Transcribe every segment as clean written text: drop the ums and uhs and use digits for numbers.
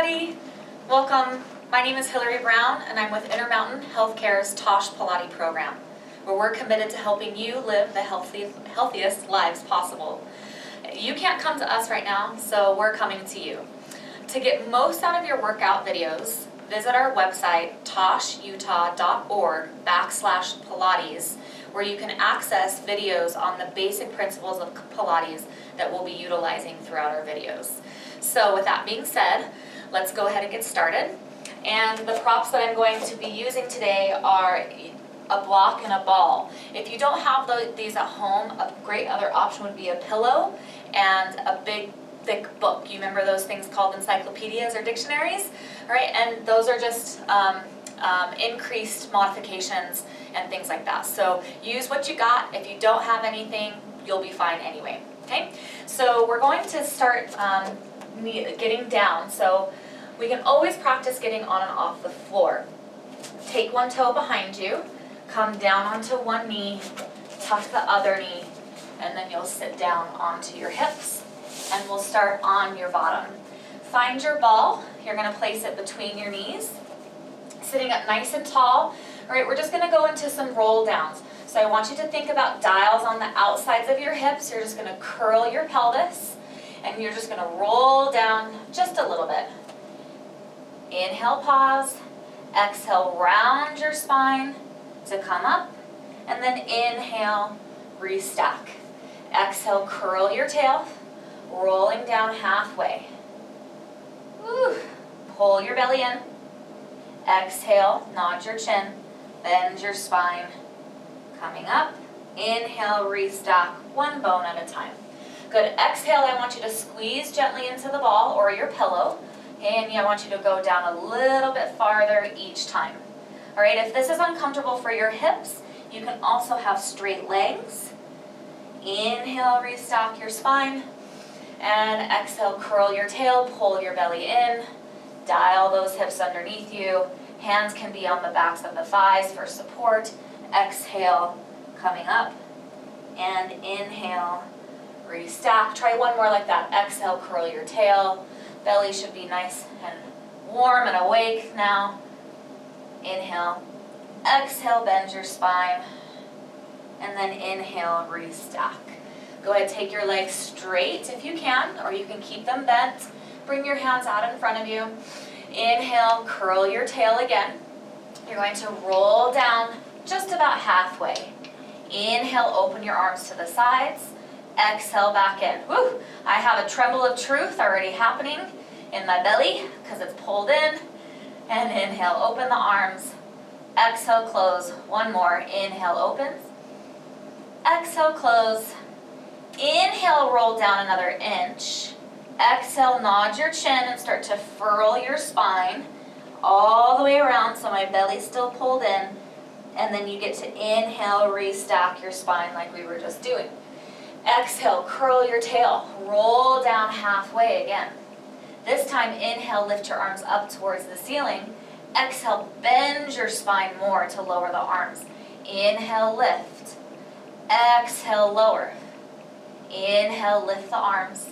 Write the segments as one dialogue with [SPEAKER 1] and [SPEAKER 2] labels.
[SPEAKER 1] everybody. Welcome. My name is Hillary Brown and I'm with Intermountain Healthcare's TOSH Pilates program, where we're committed to helping you live the healthiest lives possible. You can't come to us right now, so we're coming to you. To get most out of your workout videos, visit our website, toshutah.org/Pilates, where you can access videos on the basic principles of Pilates that we'll be utilizing throughout our videos. So with that being said, let's go ahead and get started. And the props that I'm going to be using today are a block and a ball. If you don't have these at home, a great other option would be a pillow and a big thick book. You remember those things called encyclopedias or dictionaries, right? And those are just increased modifications and things like that. So use what you got. If you don't have anything, you'll be fine anyway, okay? So we're going to start getting down. So we can always practice getting on and off the floor. Take one toe behind you, come down onto one knee, tuck the other knee, and then you'll sit down onto your hips, and we'll start on your bottom. Find your ball. You're going to place it between your knees, sitting up nice and tall. All right, we're just going to go into some roll downs. So I want you to think about dials on the outsides of your hips. You're just going to curl your pelvis, and you're just going to roll down just a little bit. Inhale, pause. Exhale, round your spine to come up, and then inhale, restack. Exhale, curl your tail, rolling down halfway. Woo. Pull your belly in. Exhale, nod your chin, bend your spine, coming up. Inhale, restack, one bone at a time. Good. Exhale, I want you to squeeze gently into the ball or your pillow, and I want you to go down a little bit farther each time. All right, if this is uncomfortable for your hips, you can also have straight legs. Inhale, restock your spine, and exhale, curl your tail, pull your belly in, dial those hips underneath you. Hands can be on the backs of the thighs for support. Exhale, coming up, and inhale, restack. Try one more like that. Exhale, curl your tail. Belly should be nice and warm and awake now. Inhale. Exhale, bend your spine. And then inhale, restack. Go ahead, take your legs straight if you can, or you can keep them bent. Bring your hands out in front of you. Inhale, curl your tail again. You're going to roll down just about halfway. Inhale, open your arms to the sides. Exhale, back in. Woo! I have a tremble of truth already happening in my belly because it's pulled in. And inhale, open the arms. Exhale, close. One more. Inhale, opens. Exhale, close. Inhale, roll down another inch. Exhale, nod your chin and start to furl your spine all the way around so my belly's still pulled in. And then you get to inhale, restack your spine like we were just doing. Exhale, curl your tail, roll down halfway again. This time, inhale, lift your arms up towards the ceiling. Exhale, bend your spine more to lower the arms. Inhale, lift. Exhale, lower. Inhale, lift the arms.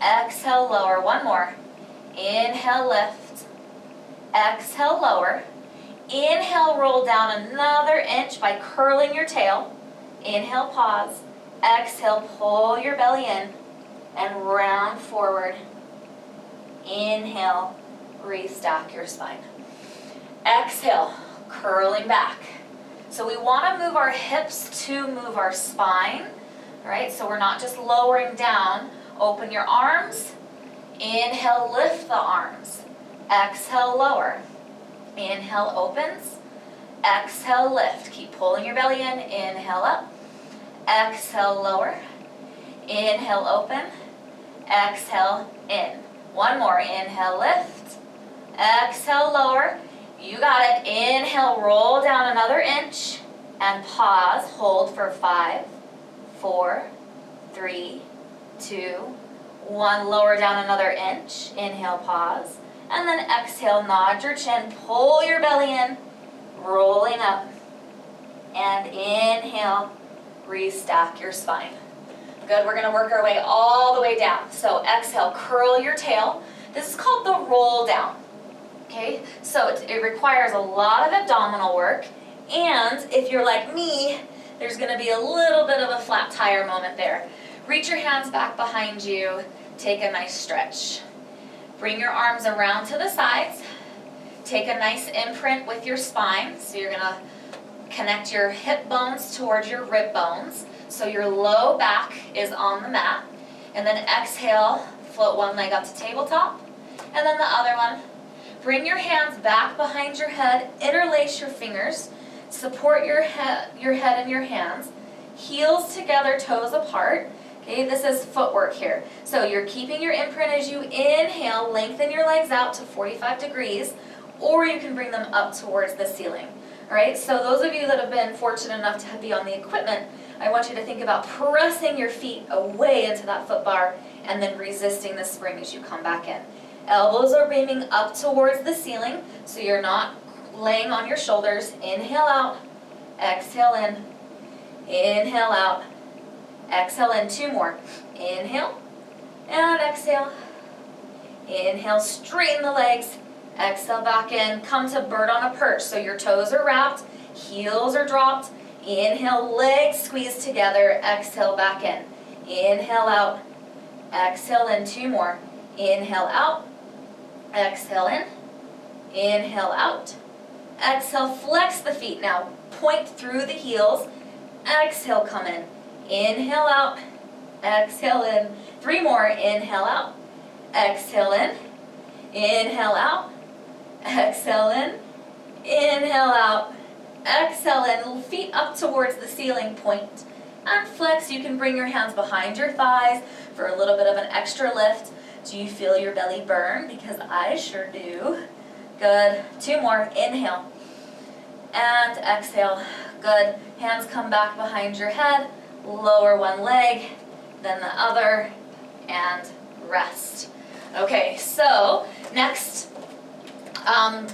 [SPEAKER 1] Exhale, lower. One more. Inhale, lift. Exhale, lower. Inhale, roll down another inch by curling your tail. Inhale, pause. Exhale, pull your belly in and round forward. Inhale, restack your spine. Exhale, curling back. So we want to move our hips to move our spine, right? So we're not just lowering down. Open your arms. Inhale, lift the arms. Exhale, lower. Inhale, opens. Exhale, lift. Keep pulling your belly in. Inhale, up. Exhale, lower. Inhale, open. Exhale, in. One more. Inhale, lift. Exhale, lower. You got it. Inhale, roll down another inch. And pause. Hold for 5, 4, 3, 2, 1. Lower down another inch. Inhale, pause. And then exhale, nod your chin. Pull your belly in. Rolling up. And inhale. Restack your spine. Good, we're going to work our way all the way down. So exhale, curl your tail. This is called the roll down. Okay, so it requires a lot of abdominal work, and if you're like me, there's going to be a little bit of a flat tire moment there. Reach your hands back behind you, take a nice stretch. Bring your arms around to the sides, take a nice imprint with your spine, so you're going to connect your hip bones towards your rib bones, so your low back is on the mat, and then exhale, float one leg up to tabletop, and then the other one. Bring your hands back behind your head, interlace your fingers, support your head and your hands, heels together, toes apart. Okay, this is footwork here. So you're keeping your imprint as you inhale, lengthen your legs out to 45 degrees, or you can bring them up towards the ceiling. All right, so those of you that have been fortunate enough to be on the equipment, I want you to think about pressing your feet away into that foot bar and then resisting the spring as you come back in. Elbows are beaming up towards the ceiling, so you're not laying on your shoulders. Inhale out, exhale in, inhale out, exhale in. 2 more. Inhale and exhale. Inhale, straighten the legs, exhale back in. Come to bird on a perch, so your toes are wrapped, heels are dropped. Inhale, legs squeeze together, exhale back in. Inhale out, exhale in. 2 more. Inhale out, exhale in, inhale out, exhale, flex the feet now, point through the heels, exhale, come in, inhale out, exhale in. 3 more. Inhale out, exhale in, inhale out, exhale in, inhale out, exhale in. Feet up towards the ceiling, point and flex. You can bring your hands behind your thighs for a little bit of an extra lift. Do you feel your belly burn? Because I sure do. Good. 2 more. Inhale and exhale. Good. Hands come back behind your head. Lower one leg, then the other, and rest. Okay, so next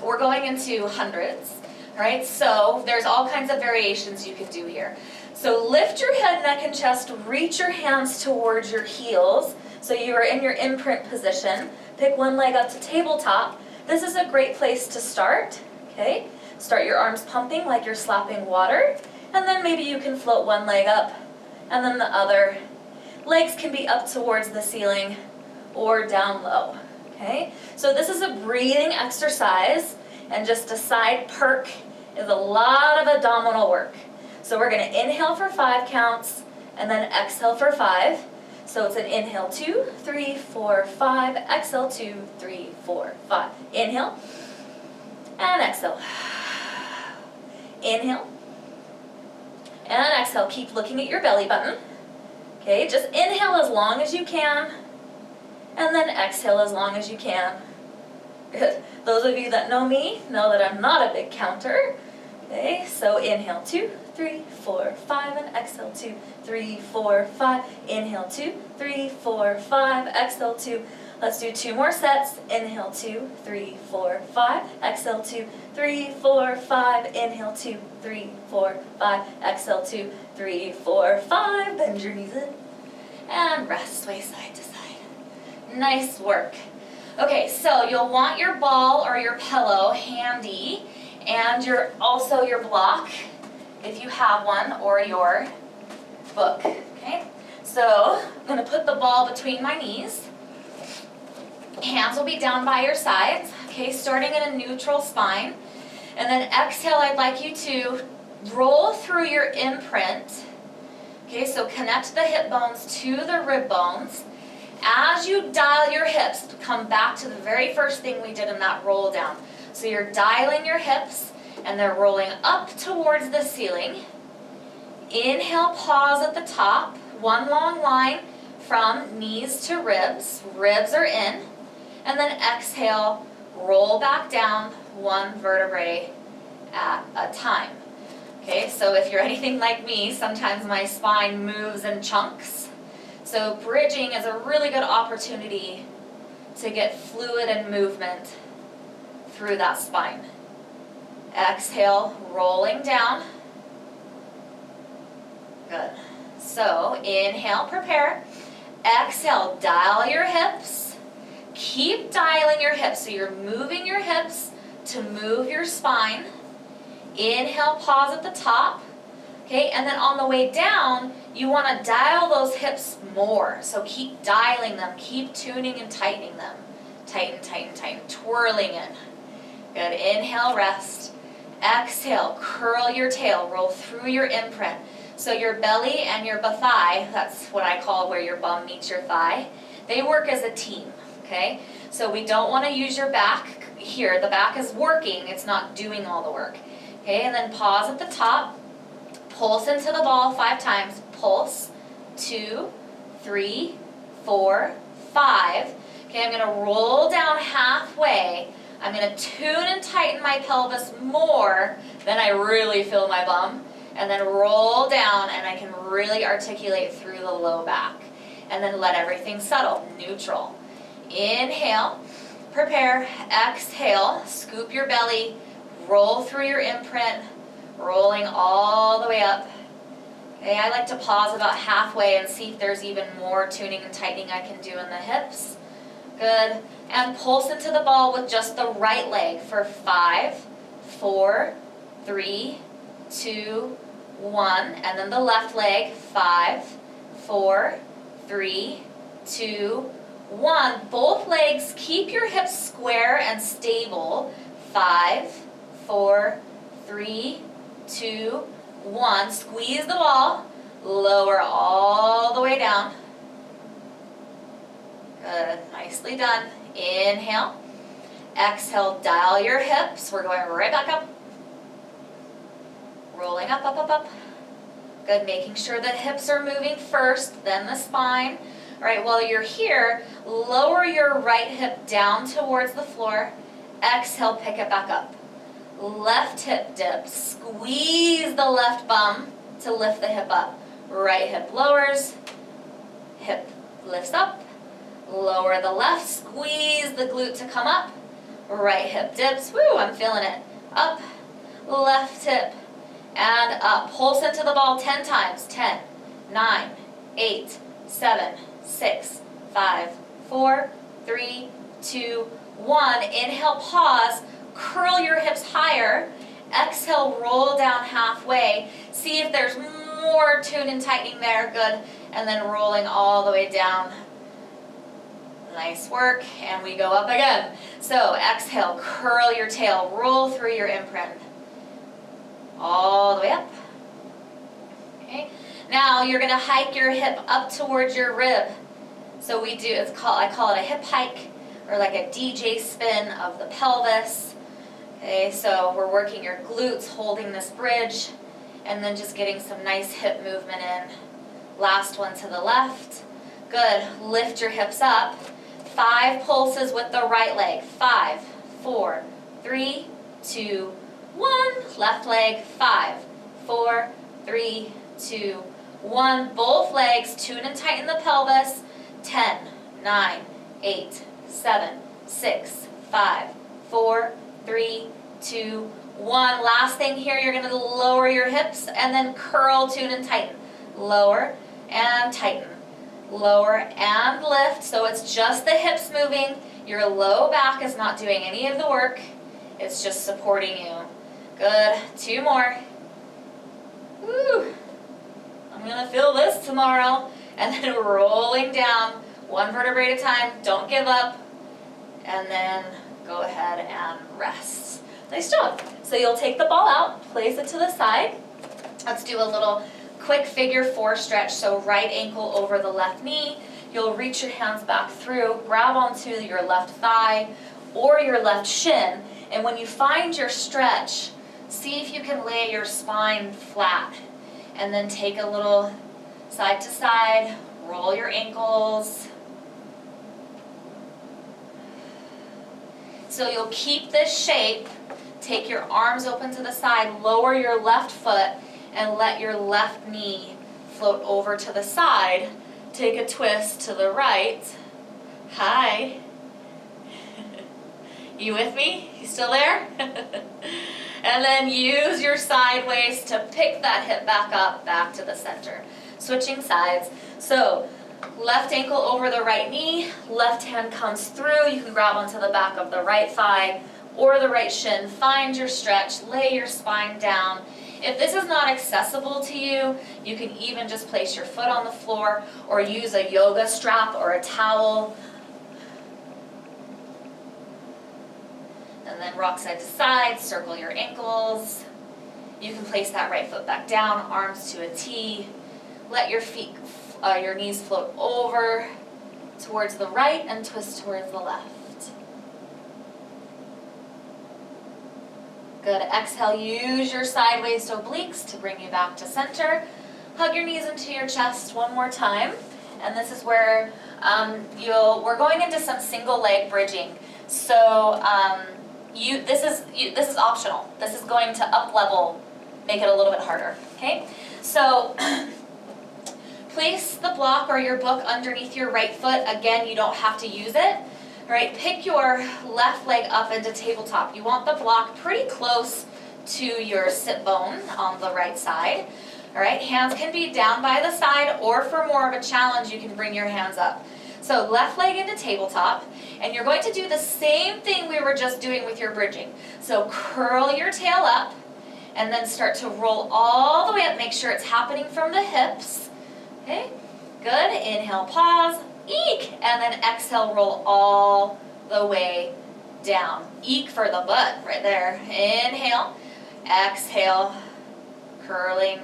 [SPEAKER 1] we're going into hundreds. All right, so there's all kinds of variations you can do here. So lift your head, neck, and chest. Reach your hands towards your heels. So you are in your imprint position. Pick one leg up to tabletop. This is a great place to start. Okay, start your arms pumping like you're slapping water. And then maybe you can float one leg up and then the other. Legs can be up towards the ceiling or down low. Okay, so this is a breathing exercise, and just a side perk is a lot of abdominal work. So we're going to inhale for 5 counts and then exhale for 5. So it's an inhale, 2, 3, 4, 5. Exhale, 2, 3, 4, 5. Inhale and exhale. Inhale and exhale. Keep looking at your belly button. Okay, just inhale as long as you can, and then exhale as long as you can. Good. Those of you that know me know that I'm not a big counter. Okay, so inhale, 2, 3, 4, 5, and exhale, 2, 3, 4, 5. Inhale, 2, 3, 4, 5. Exhale, 2. Let's do 2 more sets. Inhale, 2, 3, 4, 5. Exhale, 2, 3, 4, 5. Inhale, 2, 3, 4, 5. Exhale, 2, 3, 4, 5. Bend your knees in and rest, sway side to side. Nice work. Okay, so you'll want your ball or your pillow handy, and also your block, if you have one, or your book. Okay, so I'm going to put the ball between my knees. Hands will be down by your sides. Okay, starting in a neutral spine. And then exhale, I'd like you to roll through your imprint. Okay, so connect the hip bones to the rib bones. As you dial your hips, come back to the very first thing we did in that roll down. So you're dialing your hips, and they're rolling up towards the ceiling. Inhale, pause at the top. One long line from knees to ribs. Ribs are in. And then exhale, roll back down, one vertebrae at a time. Okay, so if you're anything like me, sometimes my spine moves in chunks. So bridging is a really good opportunity to get fluid and movement through that spine. Exhale, rolling down. Good. So inhale, prepare. Exhale, dial your hips. Keep dialing your hips. So you're moving your hips to move your spine. Inhale, pause at the top. Okay, and then on the way down, you want to dial those hips more. So keep dialing them, keep tuning and tightening them. Tighten, tighten, tighten, twirling in. Good, inhale, rest. Exhale, curl your tail, roll through your imprint. So your belly and your thigh, that's what I call where your bum meets your thigh, they work as a team, okay? So we don't want to use your back here. The back is working, it's not doing all the work. Okay, and then pause at the top. Pulse into the ball 5 times. Pulse, 2, 3, 4, 5. Okay, I'm going to roll down halfway. I'm going to tune and tighten my pelvis more than I really feel my bum. And then roll down, and I can really articulate through the low back. And then let everything settle. Neutral. Inhale. Prepare. Exhale. Scoop your belly. Roll through your imprint. Rolling all the way up. Okay, I like to pause about halfway and see if there's even more tuning and tightening I can do in the hips. Good. And pulse into the ball with just the right leg for 5, 4, 3, 2, 1. And then the left leg, 5, 4, 3, 2, 1. Both legs, keep your hips square and stable. 5, 4, 3, 2, 1. Squeeze the ball. Lower all the way down. Good. Nicely done. Inhale. Exhale. Dial your hips. We're going right back up. Rolling up, up, up, up. Good. Making sure the hips are moving first, then the spine. All right, while you're here, lower your right hip down towards the floor. Exhale, pick it back up. Left hip dip. Squeeze the left bum to lift the hip up. Right hip lowers. Hip lifts up. Lower the left. Squeeze the glute to come up. Right hip dips. Woo, I'm feeling it. Up. Left hip. And up. Pulse into the ball 10 times. 10, 9, 8, 7, 6, 5, 4, 3, 2, 1. Inhale, pause. Curl your hips higher. Exhale, roll down halfway. See if there's more tune and tightening there. Good. And then rolling all the way down. Nice work. And we go up again. So exhale, curl your tail. Roll through your imprint. All the way up. Okay. Now you're going to hike your hip up towards your rib. So we do, I call it a hip hike, or like a DJ spin of the pelvis. Okay, so we're working your glutes, holding this bridge, and then just getting some nice hip movement in. Last one to the left. Good. Lift your hips up. 5 pulses with the right leg. 5, 4, 3, 2, 1. Left leg. 5, 4, 3, 2, 1. Both legs. Tune and tighten the pelvis. 10, 9, 8, 7, 6, 5, 4, 3, 2, 1. Last thing here, you're going to lower your hips and then curl, tune, and tighten. Lower and tighten. Lower and lift. So it's just the hips moving. Your low back is not doing any of the work. It's just supporting you. Good. 2 more. Woo. I'm going to feel this tomorrow. And then rolling down 1 vertebrae at a time. Don't give up. And then go ahead and rest. Nice job. So you'll take the ball out, place it to the side. Let's do a little quick figure 4 stretch. So right ankle over the left knee. You'll reach your hands back through, grab onto your left thigh or your left shin. And when you find your stretch, see if you can lay your spine flat. And then take a little side to side, roll your ankles. So you'll keep this shape. Take your arms open to the side, lower your left foot, and let your left knee float over to the side. Take a twist to the right. Hi. You with me? You still there? And then use your sideways to pick that hip back up, back to the center. Switching sides. So Left ankle over the right knee, left hand comes through. You can grab onto the back of the right thigh or the right shin. Find your stretch, lay your spine down. If this is not accessible to you, you can even just place your foot on the floor or use a yoga strap or a towel. And then rock side to side, circle your ankles. You can place that right foot back down, arms to a T. Let your feet, your knees float over towards the right and twist towards the left. Good. Exhale, use your sideways obliques to bring you back to center. Hug your knees into your chest one more time. And this is where we're going into some single leg bridging. So this is optional. This is going to up level, make it a little bit harder. Okay? So place the block or your book underneath your right foot. Again, you don't have to use it. All right, pick your left leg up into tabletop. You want the block pretty close to your sit bone on the right side. All right, hands can be down by the side, or for more of a challenge, you can bring your hands up. So left leg into tabletop, and you're going to do the same thing we were just doing with your bridging. So curl your tail up, and then start to roll all the way up. Make sure it's happening from the hips. Okay, good. Inhale, pause. Eek, and then exhale, roll all the way down. Eek for the butt, right there. Inhale, exhale, curling.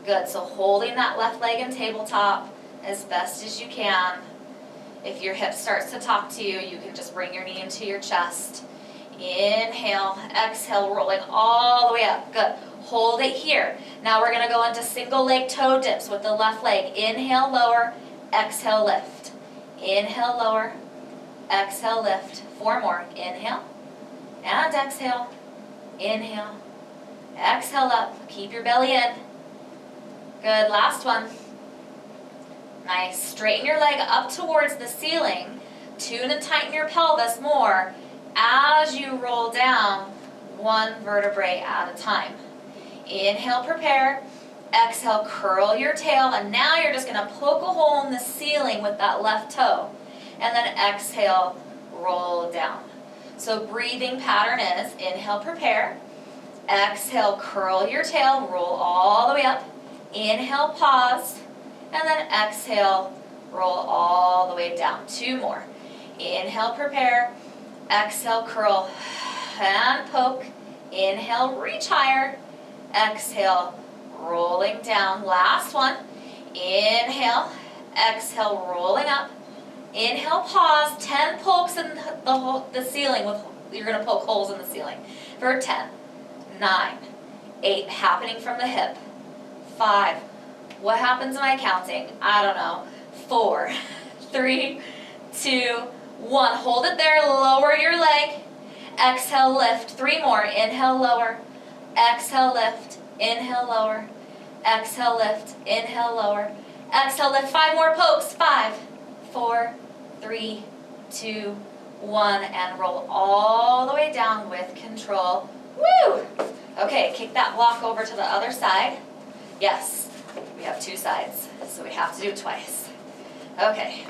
[SPEAKER 1] Good, so holding that left leg in tabletop as best as you can. If your hip starts to talk to you, you can just bring your knee into your chest. Inhale, exhale, rolling all the way up. Good, hold it here. Now we're gonna go into single leg toe dips with the left leg. Inhale, lower. Exhale, lift. Inhale, lower. Exhale, lift. 4 more. Inhale and exhale. Inhale. Exhale up. Keep your belly in. Good. Last one. Nice. Straighten your leg up towards the ceiling. Tune and tighten your pelvis more as you roll down 1 vertebrae at a time. Inhale, prepare. Exhale, curl your tail, and now you're just going to poke a hole in the ceiling with that left toe. And then exhale, roll down. So breathing pattern is inhale, prepare. Exhale, curl your tail, roll all the way up. Inhale, pause. And then exhale, roll all the way down. 2 more. Inhale, prepare. Exhale, curl and poke. Inhale, reach higher. Exhale, rolling down. Last one. Inhale, exhale, rolling up. Inhale, pause. 10 pokes in the ceiling. You're going to poke holes in the ceiling. For 10, 9, 8, happening from the hip. 5, what happens am I counting? I don't know. 4, 3, 2, 1. Hold it there. Lower your leg. Exhale, lift. 3 more. Inhale, lower. Exhale, lift. Inhale, lower. Exhale, lift. Inhale, lower. Exhale, lift. 5 more pokes. 5, 4, 3, 2, 1. And roll all the way down with control. Woo! Okay, kick that block over to the other side. Yes, we have 2 sides, so we have to do it twice. Okay,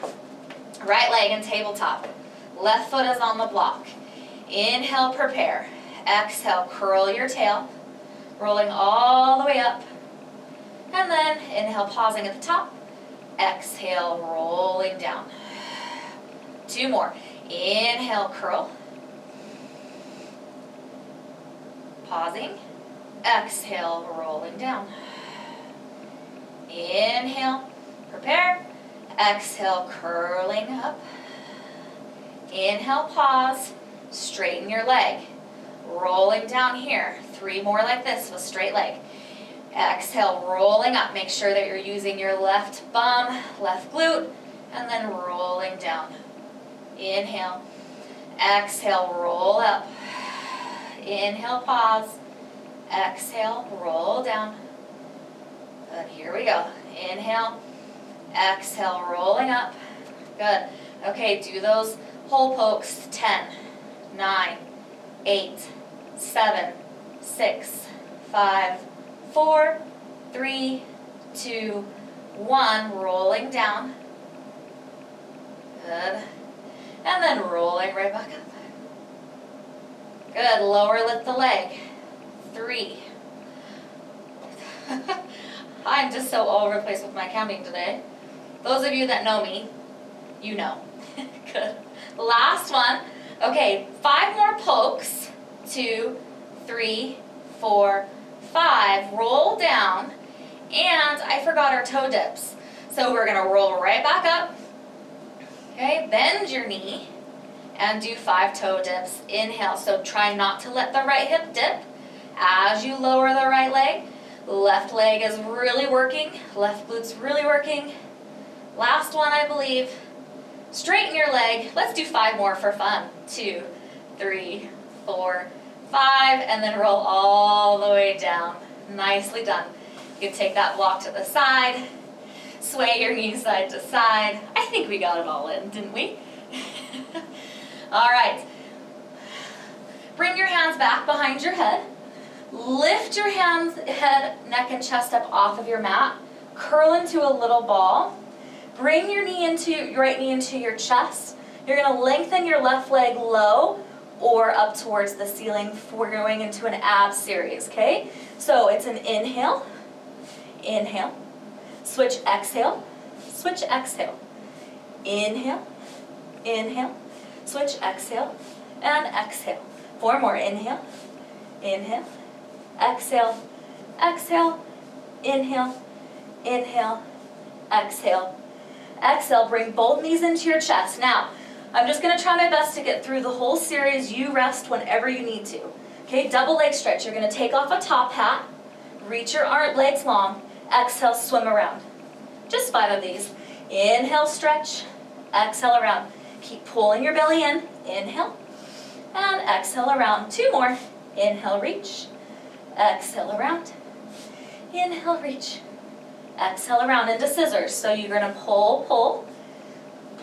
[SPEAKER 1] right leg in tabletop. Left foot is on the block. Inhale, prepare. Exhale, curl your tail. Rolling all the way up. And then inhale, pausing at the top. Exhale, rolling down. 2 more. Inhale, curl. Pausing. Exhale, rolling down. Inhale, prepare. Exhale, curling up. Inhale, pause. Straighten your leg. Rolling down here. 3 more like this with straight leg. Exhale, rolling up. Make sure that you're using your left bum, left glute, and then rolling down. Inhale. Exhale, roll up. Inhale, pause. Exhale, roll down. Good, here we go. Inhale. Exhale, rolling up. Good. Okay, do those hole pokes. 10, 9, 8, 7, 6, 5, 4, 3, 2, 1. Rolling down. Good. And then rolling right back up. Good. Lower lift the leg. 3. I'm just so all over the place with my counting today. Those of you that know me, you know. Good. Last one. Okay, 5 more pokes. 2, 3, 4, 5. Roll down. And I forgot our toe dips. So we're going to roll right back up. Okay, bend your knee and do 5 toe dips. Inhale. So try not to let the right hip dip as you lower the right leg. Left leg is really working. Left glute's really working. Last one, I believe. Straighten your leg. Let's do 5 more for fun. 2, 3, 4, 5, and then roll all the way down. Nicely done. You can take that block to the side. Sway your knees side to side. I think we got it all in, didn't we? All right. Bring your hands back behind your head. Lift your hands, head, neck, and chest up off of your mat. Curl into a little ball. Bring your right knee into your chest. You're going to lengthen your left leg low or up towards the ceiling. We're going into an ab series, okay? So it's an inhale, inhale, switch, exhale, switch, exhale. Inhale, inhale, switch, exhale, and exhale. 4 more. Inhale, inhale, exhale, exhale, inhale, inhale, exhale, exhale. Bring both knees into your chest. Now, I'm just going to try my best to get through the whole series. You rest whenever you need to. Okay, double leg stretch. You're going to take off a top hat, reach your legs long, exhale, swim around. Just 5 of these. Inhale, stretch, exhale around. Keep pulling your belly in. Inhale, and exhale around. 2 more. Inhale, reach. Exhale around. Inhale, reach. Exhale around into scissors. So you're going to pull, pull,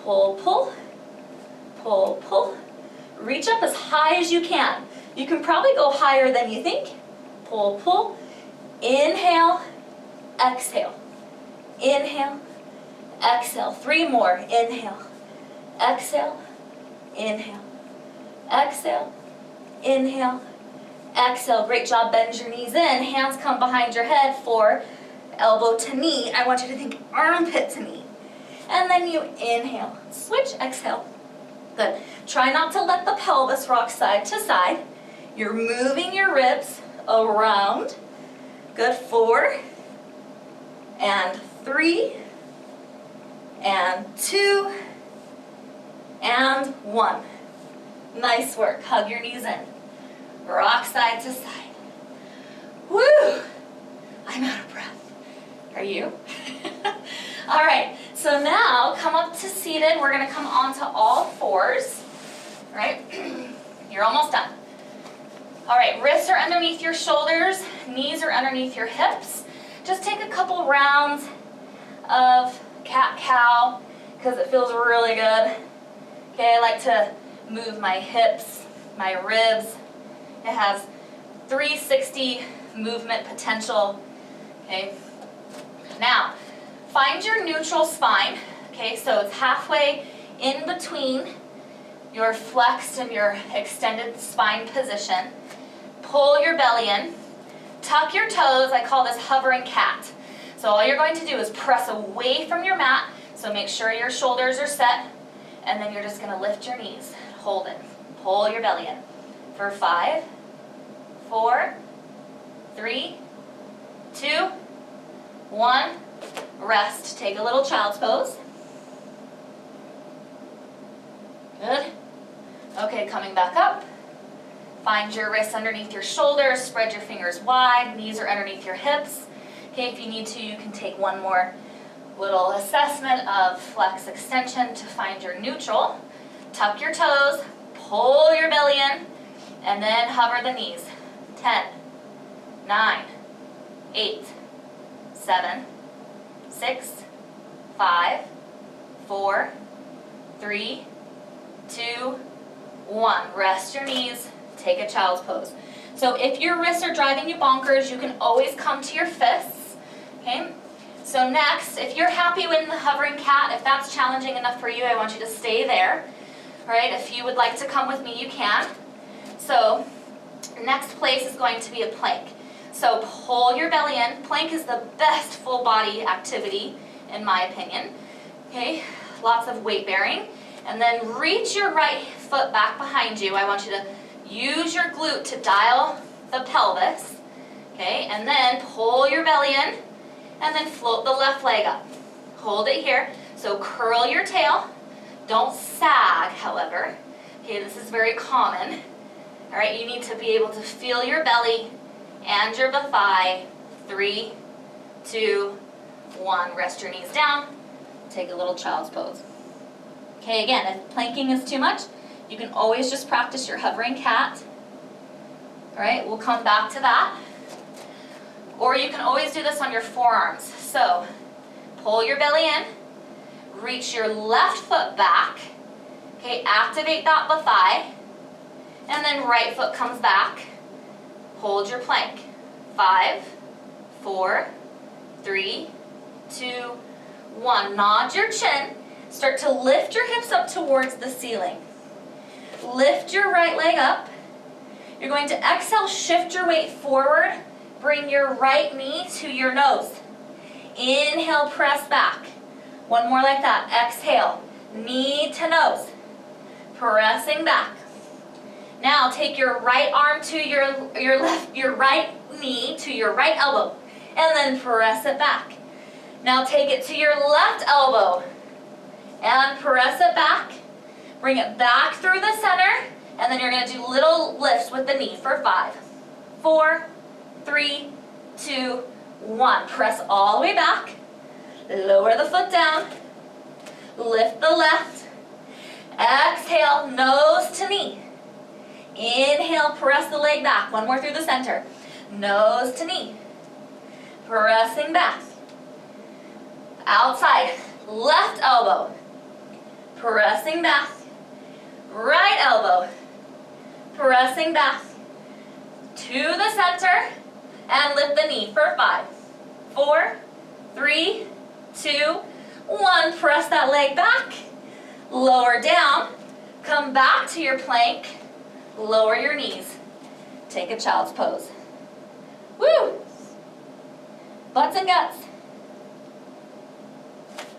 [SPEAKER 1] pull, pull, pull, pull. Reach up as high as you can. You can probably go higher than you think. Pull, pull. Inhale, exhale. Inhale, exhale. 3 more. Inhale, exhale, inhale, exhale, inhale, exhale. Great job. Bend your knees in. Hands come behind your head for elbow to knee. I want you to think armpit to knee. And then you inhale, switch, exhale. Good. Try not to let the pelvis rock side to side. You're moving your ribs around. Good. 4 and 3 and 2 and 1. Nice work. Hug your knees in. Rock side to side. Woo! I'm out of breath. Are you? All right, so now come up to seated. We're going to come onto all 4s. All right, you're almost done. All right, wrists are underneath your shoulders, knees are underneath your hips. Just take a couple rounds of cat-cow because it feels really good. Okay, I like to move my hips, my ribs. It has 360 movement potential. Okay, now find your neutral spine. Okay, so it's halfway in between your flexed and your extended spine position. Pull your belly in. Tuck your toes. I call this hovering cat. So all you're going to do is press away from your mat. So make sure your shoulders are set. And then you're just going to lift your knees. Hold it. Pull your belly in. For 5, 4, 3, 2, 1. Rest. Take a little child's pose. Good. Okay, coming back up. Find your wrists underneath your shoulders. Spread your fingers wide. Knees are underneath your hips. Okay, if you need to, you can take one more little assessment of flex extension to find your neutral. Tuck your toes. Pull your belly in. And then hover the knees. 10, 9, 8, 7, 6, 5, 4, 3, 2, 1. Rest your knees. Take a child's pose. So if your wrists are driving you bonkers, you can always come to your fists. Okay? So next, if you're happy with the hovering cat, if that's challenging enough for you, I want you to stay there. All right, if you would like to come with me, you can. So next place is going to be a plank. So pull your belly in. Plank is the best full body activity, in my opinion. Okay, lots of weight bearing. And then reach your right foot back behind you. I want you to use your glute to dial the pelvis. Okay, and then pull your belly in, and then float the left leg up. Hold it here. So curl your tail. Don't sag, however. Okay, this is very common. All right, you need to be able to feel your belly and your thigh. 3, 2, 1. Rest your knees down. Take a little child's pose. Okay, again, if planking is too much, you can always just practice your hovering cat. All right, we'll come back to that. Or you can always do this on your forearms. So pull your belly in, reach your left foot back, okay, activate that thigh, and then right foot comes back. Hold your plank. 5, 4, 3, 2, 1. Nod your chin. Start to lift your hips up towards the ceiling. Lift your right leg up. You're going to exhale, shift your weight forward. Bring your right knee to your nose. Inhale, press back. One more like that. Exhale, knee to nose. Pressing back. Now take your right arm to your right knee to your right elbow, and then press it back. Now take it to your left elbow, and press it back. Bring it back through the center, and then you're going to do little lifts with the knee for 5, 4, 3, 2, 1. Press all the way back. Lower the foot down. Lift the left. Exhale, nose to knee. Inhale, press the leg back. One more through the center. Nose to knee. Pressing back. Outside. Left elbow. Pressing back. Right elbow. Pressing back. To the center. And lift the knee for 5, 4, 3, 2, 1. Press that leg back. Lower down. Come back to your plank. Lower your knees. Take a child's pose. Woo! Butts and guts.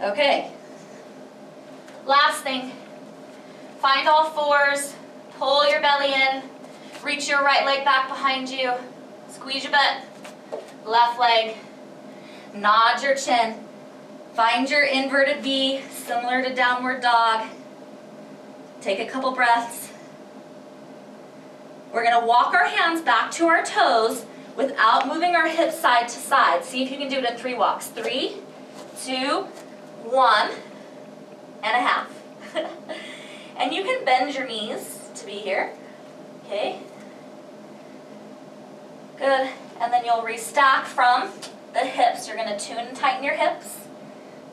[SPEAKER 1] Okay. Last thing. Find all fours. Pull your belly in. Reach your right leg back behind you. Squeeze your butt. Left leg. Nod your chin. Find your inverted V, similar to downward dog. Take a couple breaths. We're going to walk our hands back to our toes without moving our hips side to side. See if you can do it in 3 walks. 3, 2, 1 and a half. And you can bend your knees to be here. Okay. Good. And then you'll restack from the hips. You're going to tune and tighten your hips.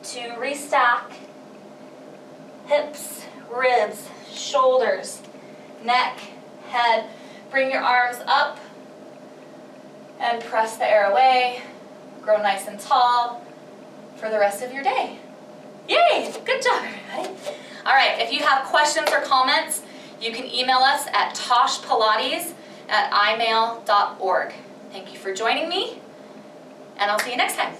[SPEAKER 1] 2, restack. Hips, ribs, shoulders, neck, head. Bring your arms up and press the air away. Grow nice and tall for the rest of your day. Yay! Good job, everybody. All right, if you have questions or comments, you can email us at toshpilates@imail.org. Thank you for joining me, and I'll see you next time.